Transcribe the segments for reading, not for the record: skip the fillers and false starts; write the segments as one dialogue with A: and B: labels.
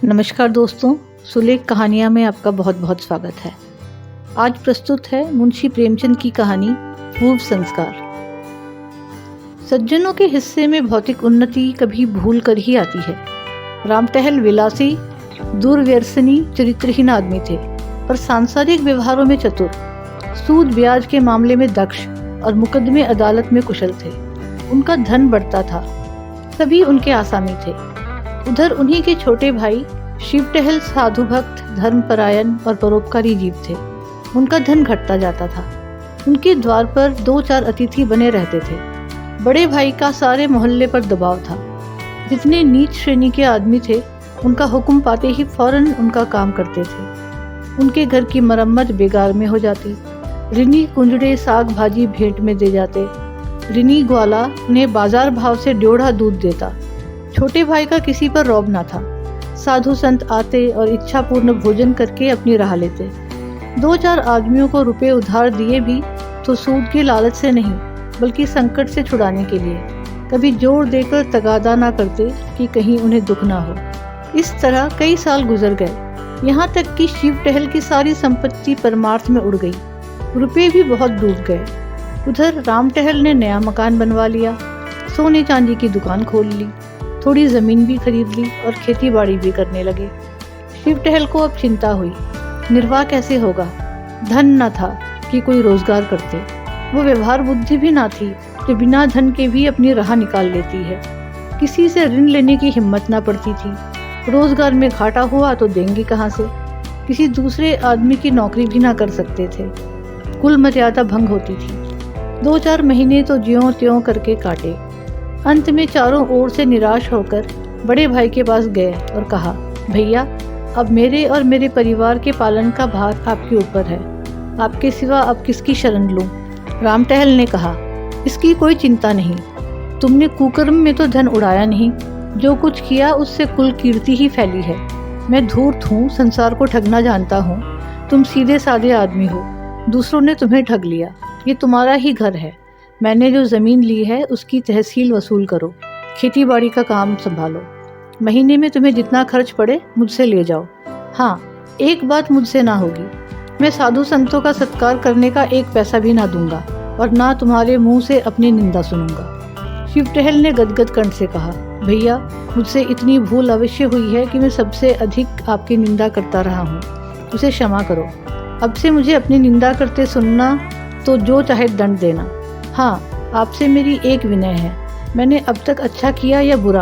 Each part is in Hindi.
A: नमस्कार दोस्तों, सुलेख कहानियाँ में आपका बहुत बहुत स्वागत है। आज प्रस्तुत है मुंशी प्रेमचंद की कहानी पूर्व संस्कार। सज्जनों के हिस्से में भौतिक उन्नति कभी भूल कर ही आती है। रामटहल विलासी, दूरव्यसनी, चरित्रहीन आदमी थे, पर सांसारिक व्यवहारों में चतुर, सूद ब्याज के मामले में दक्ष और मुकदमे अदालत में कुशल थे। उनका धन बढ़ता था, सभी उनके आसामी थे। उधर उन्हीं के छोटे भाई शिवटहल साधु भक्त, धर्मपरायण और परोपकारी जीव थे। उनका धन घटता जाता था। उनके द्वार पर 2-4 अतिथि बने रहते थे। बड़े भाई का सारे मोहल्ले पर दबाव था। जितने नीच श्रेणी के आदमी थे, उनका हुक्म पाते ही फौरन उनका काम करते थे। उनके घर की मरम्मत बेगार में हो जाती। रिनी कुंजड़े साग भाजी भेंट में दे जाते। रिनी ग्वाला उन्हें बाजार भाव से 1.5 दूध देता। छोटे भाई का किसी पर रौब ना था। साधु संत आते और इच्छापूर्ण भोजन करके अपनी राह लेते। 2-4 आदमियों को रुपए उधार दिए भी तो सूद के लालच से नहीं, बल्कि संकट से छुड़ाने के लिए। कभी जोर देकर तगादा ना करते कि कहीं उन्हें दुख ना हो। इस तरह कई साल गुजर गए, यहाँ तक कि शिवटहल की सारी संपत्ति परमार्थ में उड़ गई। रुपए भी बहुत डूब गए। उधर रामटहल ने नया मकान बनवा लिया, सोने चांदी की दुकान खोल ली, थोड़ी जमीन भी खरीद ली और खेती बाड़ी भी करने लगे। शिवटहल को अब चिंता हुई, निर्वाह कैसे होगा। धन न था कि कोई रोजगार करते। वो व्यवहार बुद्धि भी ना थी जो बिना धन के भी अपनी राह निकाल लेती है। किसी से ऋण लेने की हिम्मत ना पड़ती थी। रोजगार में घाटा हुआ तो देंगे कहाँ से। किसी दूसरे आदमी की नौकरी भी ना कर सकते थे। कुल मर्यादा भंग होती थी। 2-4 महीने तो ज्यों त्यों करके काटे। अंत में चारों ओर से निराश होकर बड़े भाई के पास गए और कहा, भैया, अब मेरे और मेरे परिवार के पालन का भार आपके ऊपर है। आपके सिवा अब किसकी शरण लूं? रामटहल ने कहा, इसकी कोई चिंता नहीं। तुमने कुकर्म में तो धन उड़ाया नहीं। जो कुछ किया उससे कुल कीर्ति ही फैली है। मैं धूर्त हूँ, संसार को ठगना जानता हूँ। तुम सीधे साधे आदमी हो। दूसरों ने तुम्हें ठग लिया। ये तुम्हारा ही घर है। मैंने जो ज़मीन ली है उसकी तहसील वसूल करो, खेती बाड़ी का काम संभालो। महीने में तुम्हें जितना खर्च पड़े मुझसे ले जाओ। हाँ, एक बात मुझसे ना होगी, मैं साधु संतों का सत्कार करने का 1 पैसा भी ना दूंगा और ना तुम्हारे मुंह से अपनी निंदा सुनूंगा। शिवटहल ने गदगद कंठ से कहा, भैया, मुझसे इतनी भूल अवश्य हुई है कि मैं सबसे अधिक आपकी निंदा करता रहा हूँ। उसे क्षमा करो। अब से मुझे अपनी निंदा करते सुनना तो जो चाहे दंड देना। हाँ, आपसे मेरी एक विनय है। मैंने अब तक अच्छा किया या बुरा,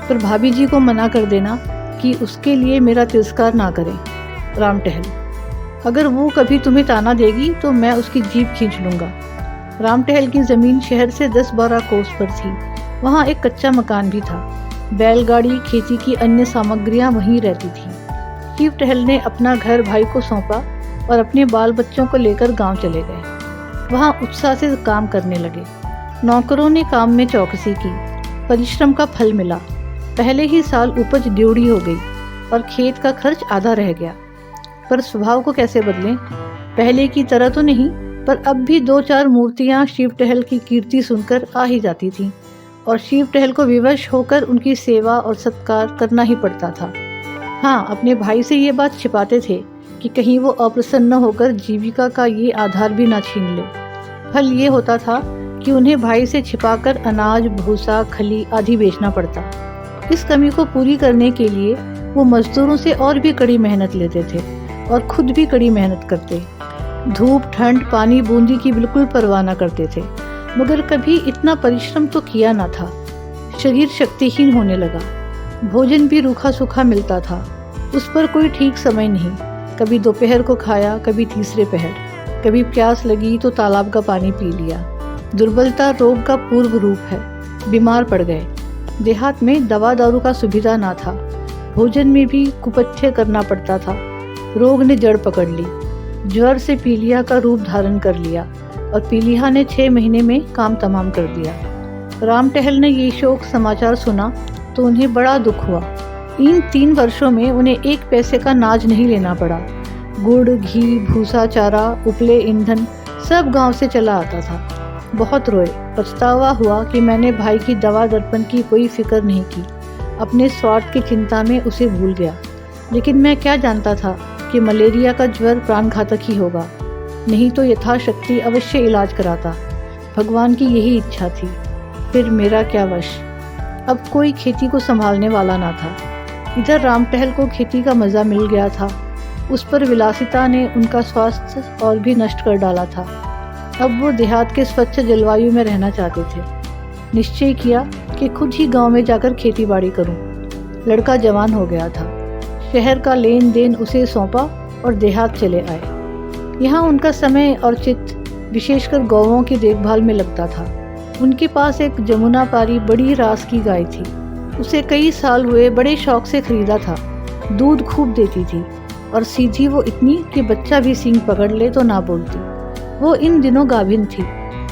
A: पर भाभी जी को मना कर देना कि उसके लिए मेरा तिरस्कार ना करें। रामटहल, अगर वो कभी तुम्हें ताना देगी तो मैं उसकी जीभ खींच लूँगा। रामटहल की ज़मीन शहर से 10-12 कोस पर थी। वहाँ एक कच्चा मकान भी था। बैलगाड़ी, खेती की अन्य सामग्रियाँ वहीं रहती थी। शिवटहल ने अपना घर भाई को सौंपा और अपने बाल बच्चों को लेकर गाँव चले गए। वहाँ उत्साह से काम करने लगे। नौकरों ने काम में चौकसी की। परिश्रम का फल मिला। पहले ही साल उपज ड्योढ़ी हो गई और खेत का खर्च आधा रह गया। पर स्वभाव को कैसे बदलें? पहले की तरह तो नहीं, पर अब भी 2-4 मूर्तियाँ शिवटहल की कीर्ति सुनकर आ ही जाती थीं और शिवटहल को विवश होकर उनकी सेवा और सत्कार करना ही पड़ता था। हाँ, अपने भाई से ये बात छिपाते थे कि कहीं वो अप्रसन्न होकर जीविका का ये आधार भी ना छीन ले। फल ये होता था कि उन्हें भाई से छिपाकर अनाज, भूसा, खली आदि बेचना पड़ता। इस कमी को पूरी करने के लिए वो मजदूरों से और भी कड़ी मेहनत लेते थे और खुद भी कड़ी मेहनत करते। धूप, ठंड, पानी, बूंदी की बिल्कुल परवाह न करते थे, मगर कभी इतना परिश्रम तो किया ना था। शरीर शक्तिहीन होने लगा। भोजन भी रूखा सूखा मिलता था। उस पर कोई ठीक समय नहीं। कभी दोपहर को खाया, कभी तीसरे पहर। कभी प्यास लगी तो तालाब का पानी पी लिया। दुर्बलता रोग का पूर्व रूप है। बीमार पड़ गए। देहात में दवा दारू का सुविधा ना था। भोजन में भी कुपथ्य करना पड़ता था। रोग ने जड़ पकड़ ली। ज्वर से पीलिया का रूप धारण कर लिया और पीलिया ने 6 महीने में काम तमाम कर दिया। रामटहल ने ये शोक समाचार सुना तो उन्हें बड़ा दुख हुआ। इन 3 वर्षों में उन्हें 1 पैसे का नाज नहीं लेना पड़ा। गुड़, घी, भूसा, चारा, उपले, ईंधन सब गांव से चला आता था। बहुत रोए। पछतावा हुआ कि मैंने भाई की दवा दर्पण की कोई फिक्र नहीं की। अपने स्वार्थ की चिंता में उसे भूल गया। लेकिन मैं क्या जानता था कि मलेरिया का ज्वर प्राणघातक ही होगा, नहीं तो यथाशक्ति अवश्य इलाज कराता। भगवान की यही इच्छा थी, फिर मेरा क्या वश। अब कोई खेती को संभालने वाला ना था। इधर राम टहल को खेती का मज़ा मिल गया था, उस पर विलासिता ने उनका स्वास्थ्य और भी नष्ट कर डाला था। अब वो देहात के स्वच्छ जलवायु में रहना चाहते थे। निश्चय किया कि खुद ही गांव में जाकर खेती बाड़ी करूं। लड़का जवान हो गया था। शहर का लेन देन उसे सौंपा और देहात चले आए। यहाँ उनका समय और चित्त विशेषकर गौवों की देखभाल में लगता था। उनके पास एक जमुना पारी बड़ी रास की गाय थी। उसे कई साल हुए बड़े शौक से खरीदा था। दूध खूब देती थी और सीधी वो इतनी कि बच्चा भी सींग पकड़ ले तो ना बोलती। वो इन दिनों गाभिन थी।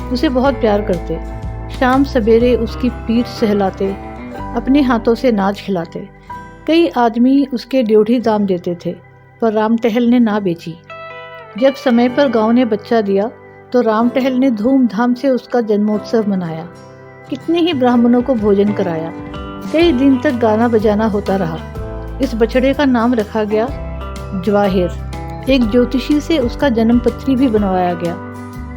A: उसे बहुत प्यार करते। शाम सवेरे उसकी पीठ सहलाते, अपने हाथों से नाच खिलाते। कई आदमी उसके ड्योढ़ी दाम देते थे, पर राम टहल ने ना बेची। जब समय पर गांव ने बच्चा दिया तो राम टहल ने धूमधाम से उसका जन्मोत्सव मनाया। कितने ही ब्राह्मणों को भोजन कराया। कई दिन तक गाना बजाना होता रहा। इस बछड़े का नाम रखा गया जवाहिर। एक ज्योतिषी से उसका जन्म पत्री भी बनवाया गया।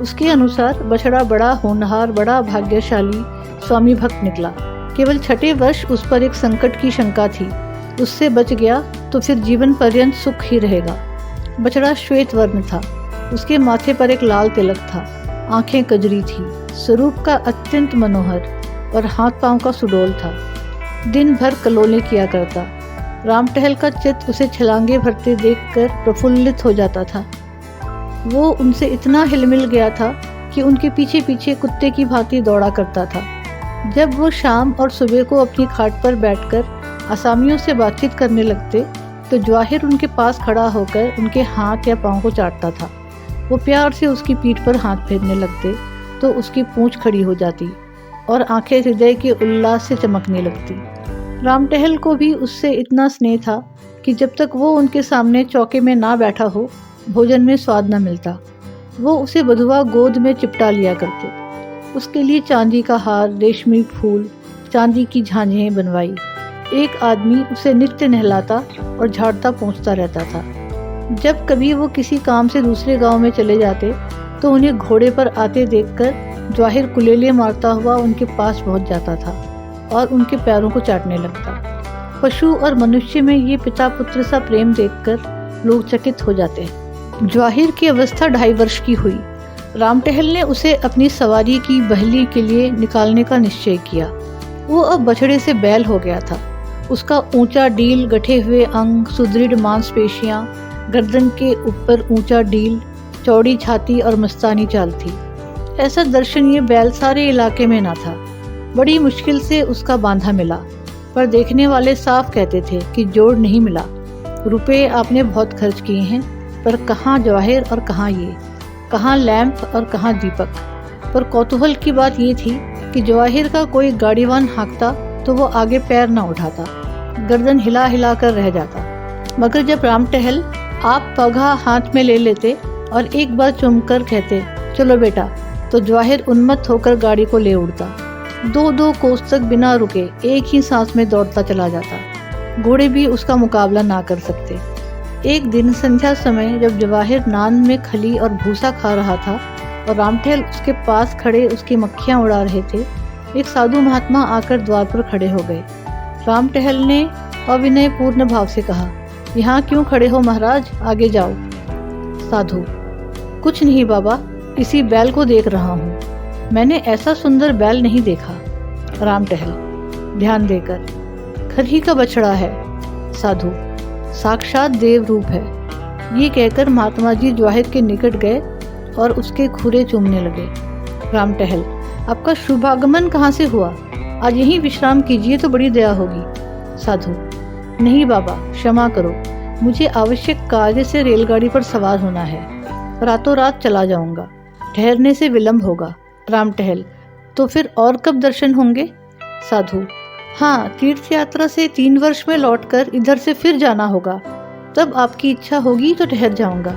A: उसके अनुसार बछड़ा बड़ा होनहार, बड़ा भाग्यशाली, स्वामी भक्त निकला। केवल छठे वर्ष उस पर एक संकट की शंका थी। उससे बच गया तो फिर जीवन पर्यंत सुख ही रहेगा। बछड़ा श्वेत वर्ण था। उसके माथे पर एक लाल तिलक था। आंखें कजरी थी। स्वरूप का अत्यंत मनोहर और हाथ पांव का सुडौल था। दिन भर कलोले किया करता। राम टहल का चित्त उसे छलांगे भरते देखकर प्रफुल्लित हो जाता था। वो उनसे इतना हिलमिल गया था कि उनके पीछे पीछे कुत्ते की भांति दौड़ा करता था। जब वो शाम और सुबह को अपनी खाट पर बैठकर असामियों से बातचीत करने लगते तो जवाहिर उनके पास खड़ा होकर उनके हाथ या पांव को चाटता था। वो प्यार से उसकी पीठ पर हाथ फेरने लगते तो उसकी पूंछ खड़ी हो जाती और आंखें हृदय के उल्लास से चमकने लगती। राम टहल को भी उससे इतना स्नेह था कि जब तक वो उनके सामने चौके में ना बैठा हो भोजन में स्वाद न मिलता। वो उसे बधुआ गोद में चिपटा लिया करते। उसके लिए चांदी का हार, रेशमी फूल, चांदी की झांझें बनवाई। एक आदमी उसे नित्य नहलाता और झाड़ता पोंछता रहता था। जब कभी वो किसी काम से दूसरे गांव में चले जाते तो उन्हें घोड़े पर आते देखकर जवाहिर कुलेले मारता हुआ उनके पास पहुंच जाता था और उनके पैरों को चाटने लगता। पशु और मनुष्य में ये पिता पुत्र सा प्रेम देखकर लोग चकित हो जाते। जवाहिर की अवस्था 2.5 वर्ष की हुई। राम टहल ने उसे अपनी सवारी की बहली के लिए निकालने का निश्चय किया। वो अब बछड़े से बैल हो गया था। उसका ऊंचा डील, गठे हुए अंग, सुदृढ़ मांसपेशियां, गर्दन के ऊपर ऊंचा डील, चौड़ी छाती और मस्तानी चाल थी। ऐसा दर्शनीय बैल सारे इलाके में ना था। बड़ी मुश्किल से उसका बांधा मिला, पर देखने वाले साफ कहते थे कि जोड़ नहीं मिला। रुपए आपने बहुत खर्च किए हैं, पर कहाँ जवाहिर और कहाँ ये, कहाँ लैंप और कहाँ दीपक। पर कौतूहल की बात ये थी कि जवाहिर का कोई गाड़ीवान हाँकता तो वो आगे पैर ना उठाता, गर्दन हिला हिला कर रह जाता। मगर जब राम टहल आप पगहा हाथ में ले लेते और एक बार चूमकर कहते चलो बेटा, तो जवाहिर उन्मत्त होकर गाड़ी को ले उड़ता। 2-2 कोस तक बिना रुके एक ही सांस में दौड़ता चला जाता। घोड़े भी उसका मुकाबला ना कर सकते। एक दिन संध्या समय जब जवाहिर नान में खली और भूसा खा रहा था और राम टहल उसके पास खड़े उसकी मक्खियां उड़ा रहे थे, एक साधु महात्मा आकर द्वार पर खड़े हो गए। राम टहल ने अविनय पूर्ण भाव से कहा, यहाँ क्यों खड़े हो महाराज, आगे जाओ। साधु, कुछ नहीं बाबा, इसी बैल को देख रहा हूँ। मैंने ऐसा सुंदर बैल नहीं देखा। राम टहल ध्यान देकर, खरी का बछड़ा है। साधु, साक्षात देव रूप है। ये कहकर महात्मा जी जवाहिर के निकट गए और उसके खुरे चूमने लगे। राम टहल, आपका शुभागमन कहाँ से हुआ? आज यहीं विश्राम कीजिए तो बड़ी दया होगी। साधु, नहीं बाबा, क्षमा करो, मुझे आवश्यक कार्य से रेलगाड़ी पर सवार होना है। रातों रात चला जाऊंगा, ठहरने से विलंब होगा। राम टहल, तो फिर और कब दर्शन होंगे? साधु, हाँ, तीर्थ यात्रा से 3 वर्ष में लौटकर इधर से फिर जाना होगा। तब आपकी इच्छा होगी तो ठहर जाऊंगा।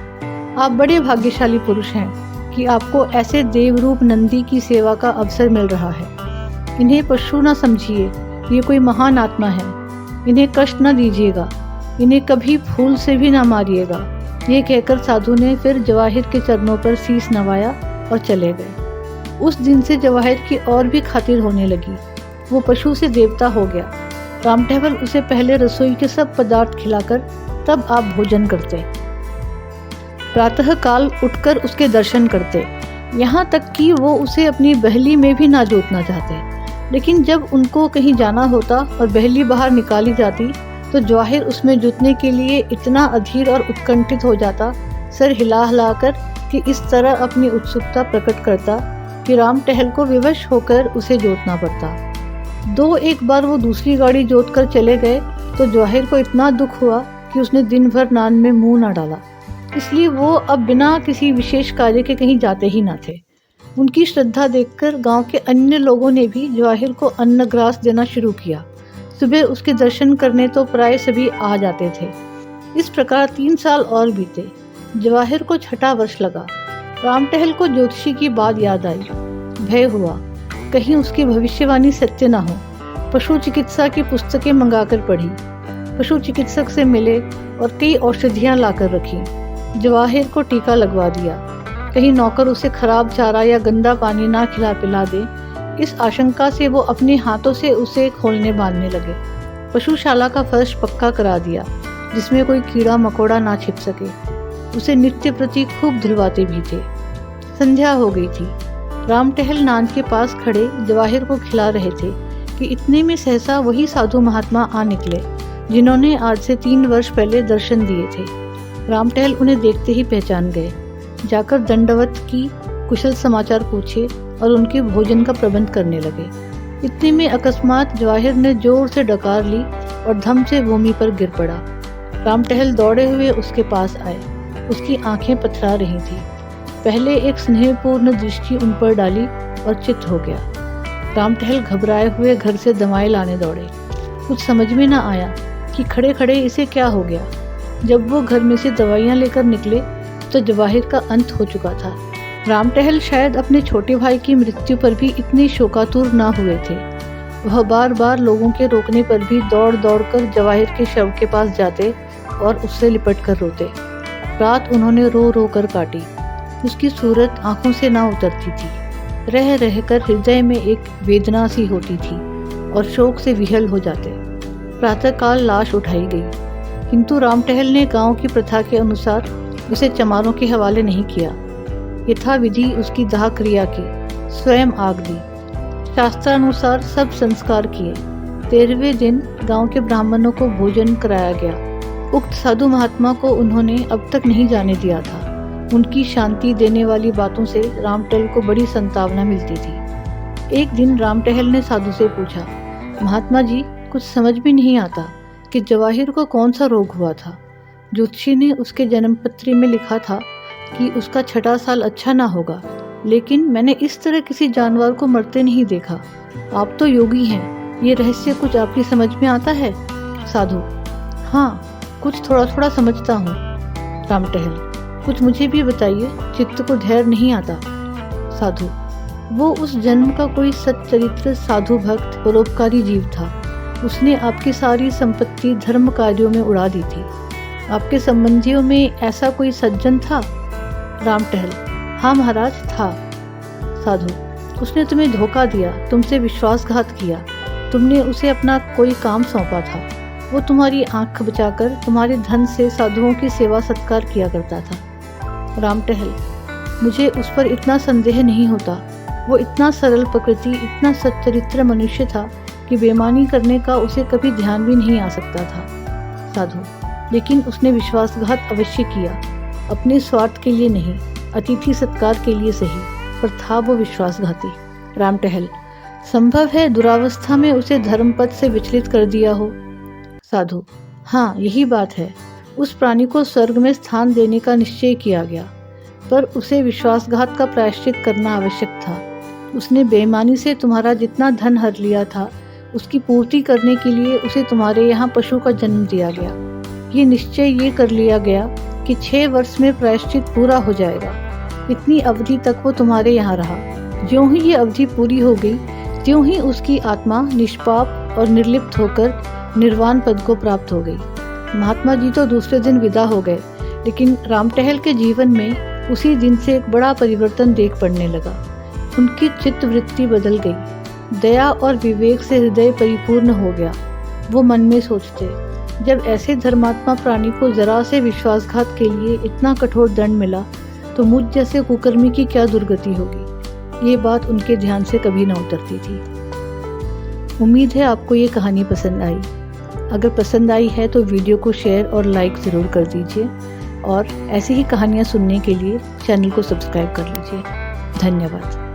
A: आप बड़े भाग्यशाली पुरुष हैं कि आपको ऐसे देवरूप नंदी की सेवा का अवसर मिल रहा है। इन्हें पशु न समझिए, ये कोई महान आत्मा है। इन्हें कष्ट न दीजिएगा। इन्हें कभी फूल से भी ना मारिएगा। ये कहकर साधु ने फिर जवाहिर के चरणों पर शीश नवाया और चले गए। उस दिन से जवाहिर की और भी खातिर होने लगी। वो पशु से देवता हो गया। रामटहल उसे पहले रसोई के सब पदार्थ खिलाकर तब आप भोजन करते। प्रातः काल उठकर उसके दर्शन करते, यहाँ तक कि वो उसे अपनी बहली में भी ना जोतना चाहते। लेकिन जब उनको कहीं जाना होता और बहली बाहर निकाली जाती तो जवाहिर उसमें जुटने के लिए इतना अधीर और उत्कंठित हो जाता, सर हिला हिलाकर कि इस तरह अपनी उत्सुकता प्रकट करता कि रामटहल को विवश होकर उसे जोतना पड़ता। एक बार वो दूसरी गाड़ी जोत कर चले गए तो जवाहिर को इतना दुख हुआ कि उसने दिन भर नान में मुंह न डाला। इसलिए वो अब बिना किसी विशेष कार्य के कहीं जाते ही न थे। उनकी श्रद्धा देखकर गांव के अन्य लोगों ने भी जवाहिर को अन्नग्रास देना शुरू किया। सुबह उसके दर्शन करने तो प्राय सभी आ जाते थे। इस प्रकार 3 साल और बीते। जवाहिर को 6ठा वर्ष लगा। रामटहल को ज्योतिषी की बात याद आई। भय हुआ कहीं उसकी भविष्यवाणी सत्य न हो। पशु चिकित्सा की पुस्तकें मंगाकर पढ़ी, पशु चिकित्सक से मिले और कई औषधियाँ लाकर रखी। जवाहिर को टीका लगवा दिया, कहीं नौकर उसे खराब चारा या गंदा पानी ना खिला पिला दे। इस आशंका से वो अपने हाथों से उसे खोलने बांधने लगे। पशुशाला का फर्श पक्का करा दिया जिसमें कोई कीड़ा मकोड़ा ना छिप सके। उसे नित्य प्रति खूब धुलवाते भी थे। संध्या हो गई थी। रामटहल नान के पास खड़े जवाहिर को खिला रहे थे कि इतने में सहसा वही साधु महात्मा आ निकले जिन्होंने आज से 3 वर्ष पहले दर्शन दिए थे। रामटहल उन्हें देखते ही पहचान गए। जाकर दंडवत की, कुशल समाचार पूछे और उनके भोजन का प्रबंध करने लगे। इतने में अकस्मात जवाहिर ने जोर से डकार ली और धम से भूमि पर गिर पड़ा। रामटहल दौड़े हुए उसके पास आए। उसकी आंखें पथरा रही थी। पहले एक स्नेहपूर्ण दृष्टि उन पर डाली और चित्त हो गया। रामटहल घबराए हुए घर से दवाएं लाने दौड़े। कुछ समझ में न आया कि खड़े खड़े इसे क्या हो गया। जब वो घर में से दवाइयाँ लेकर निकले तो जवाहिर का अंत हो चुका था। रामटहल शायद अपने छोटे भाई की मृत्यु पर भी इतने शोकातुर न हुए थे। वह बार बार लोगों के रोकने पर भी दौड़ दौड़ कर जवाहिर के शव के पास जाते और उससे लिपट कर रोते। रात उन्होंने रो रो कर काटी। उसकी सूरत आंखों से ना उतरती थी। रह रहकर हृदय में एक वेदना सी होती थी और शोक से विहल हो जाते। प्रातःकाल लाश उठाई गई, किंतु रामटहल ने गांव की प्रथा के अनुसार उसे चमारों के हवाले नहीं किया। यथाविधि उसकी दाह क्रिया की, स्वयं आग दी। शास्त्रानुसार सब संस्कार किए। 13वें दिन गांव के ब्राह्मणों को भोजन कराया गया। उक्त साधु महात्मा को उन्होंने अब तक नहीं जाने दिया था। उनकी शांति देने वाली बातों से रामटहल को बड़ी संतावना मिलती थी। एक दिन रामटहल ने साधु से पूछा, महात्मा जी, कुछ समझ में नहीं आता कि जवाहिर को कौन सा रोग हुआ था। ज्योतिषी ने उसके जन्मपत्री में लिखा था कि उसका 6ठा साल अच्छा ना होगा, लेकिन मैंने इस तरह किसी जानवर को मरते नहीं देखा। आप तो योगी हैं, ये रहस्य कुछ आपकी समझ में आता है? साधु, हाँ, कुछ थोड़ा थोड़ा समझता हूँ। रामटहल, कुछ मुझे भी बताइए, चित्त को धैर्य नहीं आता। साधु, वो उस जन्म का कोई सच्चरित्र साधु भक्त परोपकारी जीव था। उसने आपकी सारी संपत्ति धर्म कार्यों में उड़ा दी थी। आपके संबंधियों में ऐसा कोई सज्जन था? रामटहल, हाँ महाराज, था। साधु, उसने तुम्हें धोखा दिया, तुमसे विश्वासघात किया। तुमने उसे अपना कोई काम सौंपा था। वो तुम्हारी आंख बचाकर तुम्हारे धन से साधुओं की सेवा सत्कार किया करता था। रामटहल, मुझे उस पर इतना संदेह नहीं होता। वो इतना सरल प्रकृति, इतना सच्चरित्र मनुष्य था कि बेईमानी करने का उसे कभी ध्यान भी नहीं आ सकता था। साधु, लेकिन उसने विश्वासघात अवश्य किया, अपने स्वार्थ के लिए नहीं, अतिथि सत्कार के लिए सही, पर था वो विश्वासघाती। रामटहल, संभव है दुरावस्था में उसे धर्मपथ से विचलित कर दिया हो। साधु, हाँ, यही बात है। उस प्राणी को स्वर्ग में स्थान देने का निश्चय किया गया, पर उसे विश्वासघात का प्रायश्चित करना आवश्यक था। उसने बेईमानी से तुम्हारा जितना धन हर लिया था, उसकी पूर्ति करने के लिए उसे तुम्हारे यहाँ पशु का जन्म दिया गया। ये निश्चय ये कर लिया गया कि 6 वर्ष में प्रायश्चित पूरा हो जाएगा। इतनी अवधि तक वो तुम्हारे यहाँ रहा। ज्यों ही ये अवधि पूरी हो गई, त्यों ही उसकी आत्मा निष्पाप और निर्लिप्त होकर निर्वाण पद को प्राप्त हो गई। महात्मा जी तो दूसरे दिन विदा हो गए, लेकिन राम टहल के जीवन में उसी दिन से एक बड़ा परिवर्तन देख पड़ने लगा। उनकी चित्तवृत्ति बदल गई, दया और विवेक से हृदय परिपूर्ण हो गया। वो मन में सोचते, जब ऐसे धर्मात्मा प्राणी को जरा से विश्वासघात के लिए इतना कठोर दंड मिला तो मुझ जैसे कुकर्मी की क्या दुर्गति होगी। ये बात उनके ध्यान से कभी न उतरती थी। उम्मीद है आपको ये कहानी पसंद आई। अगर पसंद आई है तो वीडियो को शेयर और लाइक ज़रूर कर दीजिए और ऐसी ही कहानियाँ सुनने के लिए चैनल को सब्सक्राइब कर लीजिए। धन्यवाद।